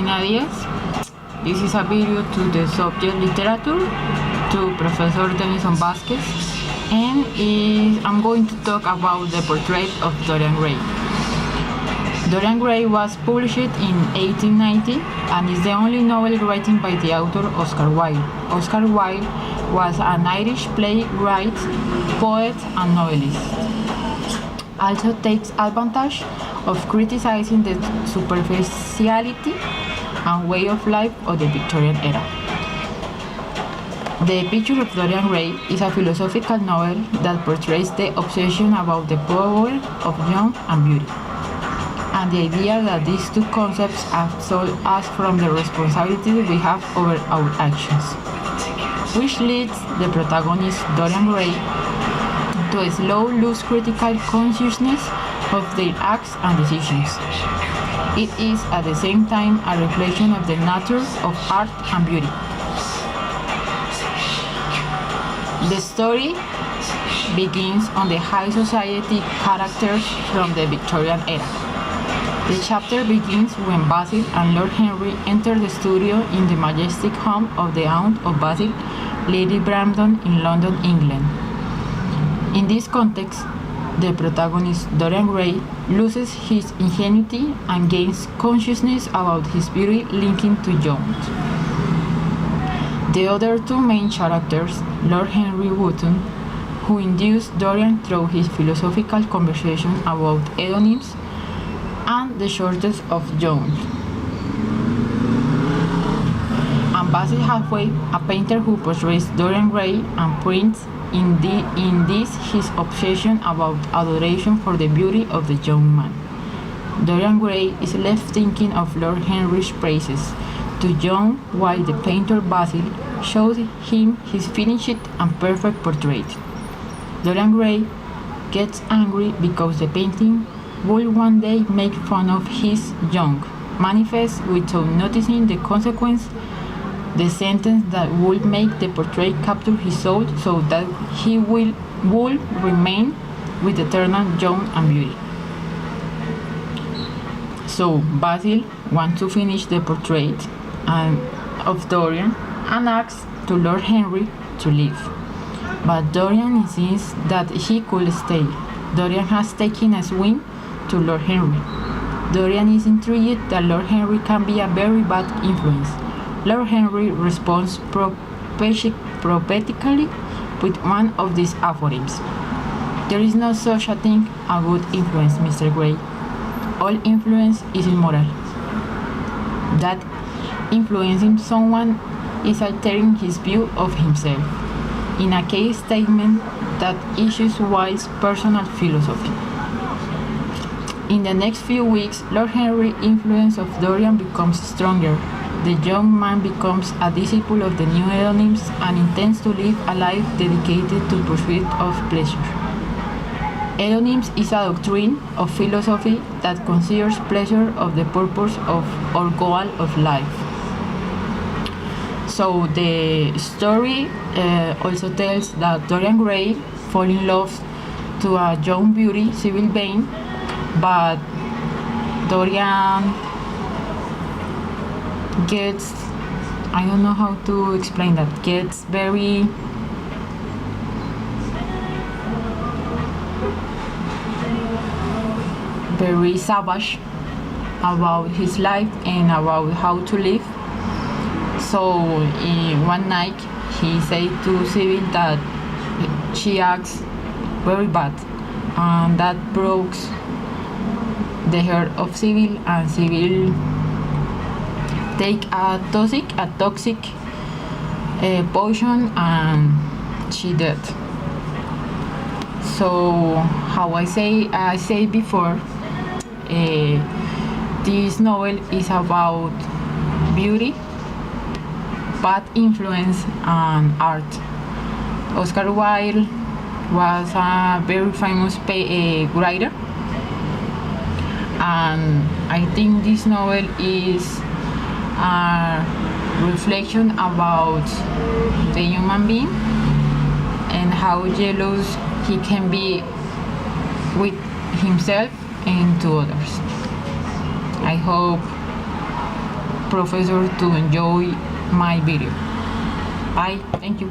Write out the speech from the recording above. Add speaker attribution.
Speaker 1: main ideas. This is a video to the subject literature, to Professor Denison Vasquez, and I'm going to talk about the portrait of Dorian Gray. Dorian Gray was published in 1890 and is the only novel written by the author Oscar Wilde. Oscar Wilde was an Irish playwright, poet, and novelist. Also takes advantage of criticizing the superficiality and way of life of the Victorian era. The Picture of Dorian Gray is a philosophical novel that portrays the obsession about the power of youth and beauty, and the idea that these two concepts absolve us from the responsibility we have over our actions, which leads the protagonist Dorian Gray to a slow, loose critical consciousness of their acts and decisions. It is at the same time a reflection of the nature of art and beauty. The story begins on the high society characters from the Victorian era. The chapter begins when Basil and Lord Henry enter the studio in the majestic home of the aunt of Basil, Lady Brandon, in London, England. In this context, the protagonist, Dorian Gray, loses his ingenuity and gains consciousness about his beauty linking to youth. The other two main characters, Lord Henry Wotton, who induced Dorian through his philosophical conversation about hedonims and the shortage of youth, and Basil Hallway, a painter who portrays Dorian Gray and prints in this his obsession about adoration for the beauty of the young man. Dorian Gray is left thinking of Lord Henry's praises to John, while the painter Basil shows him his finished and perfect portrait. Dorian Gray gets angry because the painting will one day make fun of his young, manifests without noticing the consequence, the sentence that would make the portrait capture his soul so that he will remain with eternal youth and beauty. So Basil wants to finish the portrait of Dorian and asks to Lord Henry to leave. But Dorian insists that he could stay. Dorian has taken a swing to Lord Henry. Dorian is intrigued that Lord Henry can be a very bad influence. Lord Henry responds prophetically with one of these aphorisms: "There is no such a thing a good influence, Mr. Gray. All influence is immoral. That influencing someone is altering his view of himself," in a case statement that issues Wilde's personal philosophy. In the next few weeks, Lord Henry's influence of Dorian becomes stronger. The young man becomes a disciple of the new hedonims and intends to live a life dedicated to pursuit of pleasure. Hedonims is a doctrine of philosophy that considers pleasure of the purpose of or goal of life. So the story also tells that Dorian Gray falls in love to a young beauty, Sybil Vane, but Dorian gets, I don't know how to explain that, gets very savage about his life and about how to live. So one night he said to Sybil that she acts very bad, and that broke the heart of Sybil, and Sybil take a toxic potion and she dead. So how I said before, this novel is about beauty, bad influence, and art. Oscar Wilde was a very famous writer, and I think this novel is a reflection about the human being and how jealous he can be with himself and to others. I hope professor to enjoy my video. Bye. Thank you.